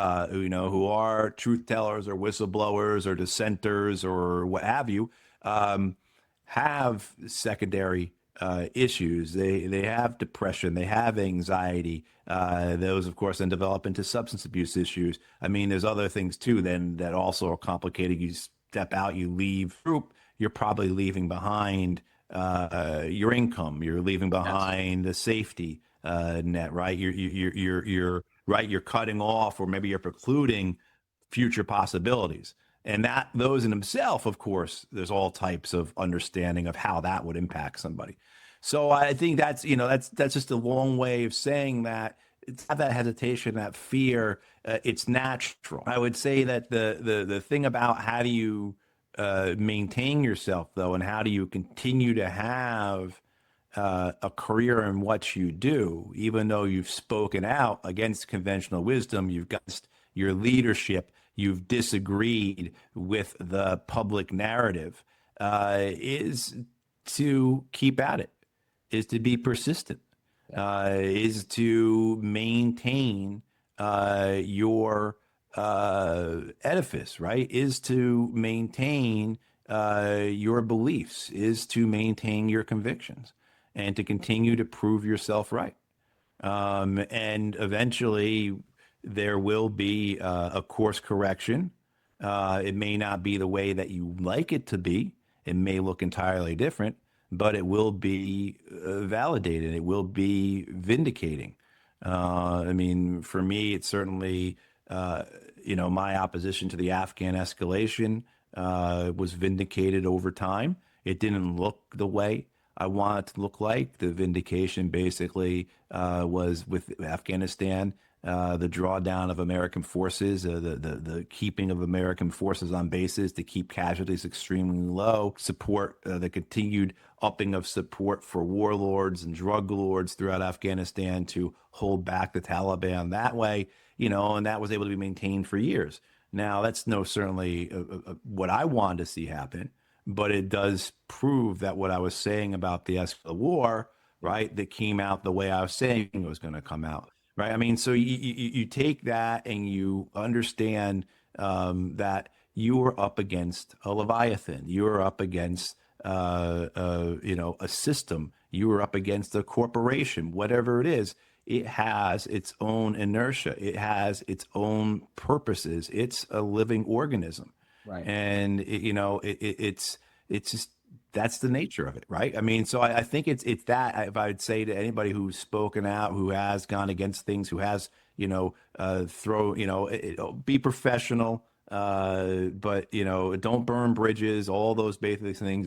who are truth tellers or whistleblowers or dissenters or what have you, um, have secondary issues. They have depression, they have anxiety. Those, of course, then develop into substance abuse issues. I mean, there's other things too then that also are complicated. You step out, you leave group, you're probably leaving behind your income. You're leaving Yes. behind the safety net, right? You're right. You're cutting off, or maybe you're precluding future possibilities. And that those in themselves, of course, there's all types of understanding of how that would impact somebody. So I think that's just a long way of saying that it's not that hesitation, that fear. It's natural. I would say that the thing about how do you maintain yourself though, and how do you continue to have a career in what you do, even though you've spoken out against conventional wisdom, you've got your leadership, you've disagreed with the public narrative, is to keep at it, is to be persistent, Yeah. is to maintain your edifice, right? Is to maintain your beliefs, is to maintain your convictions, and to continue to prove yourself right. And eventually, there will be a course correction. It may not be the way that you like it to be. It may look entirely different, but it will be validated. It will be vindicating. I mean, for me, it's certainly, uh, my opposition to the Afghan escalation was vindicated over time. It didn't look the way I want it to look like. The vindication basically was with Afghanistan, the drawdown of American forces, the keeping of American forces on bases to keep casualties extremely low, support the continued upping of support for warlords and drug lords throughout Afghanistan to hold back the Taliban that way, and that was able to be maintained for years. Now, that's no certainly what I wanted to see happen, but it does prove that what I was saying about the war, Yeah. right, that came out the way I was saying it was going to come out, right? I mean, so you take that and you understand that you are up against a leviathan, you are up against a system, you are up against a corporation, whatever it is. It has its own inertia. It has its own purposes. It's a living organism, Right. and it's just that's the nature of it, right? I mean, so I think it's that. If I would say to anybody who's spoken out, who has gone against things, who has be professional, but don't burn bridges, all those basic things.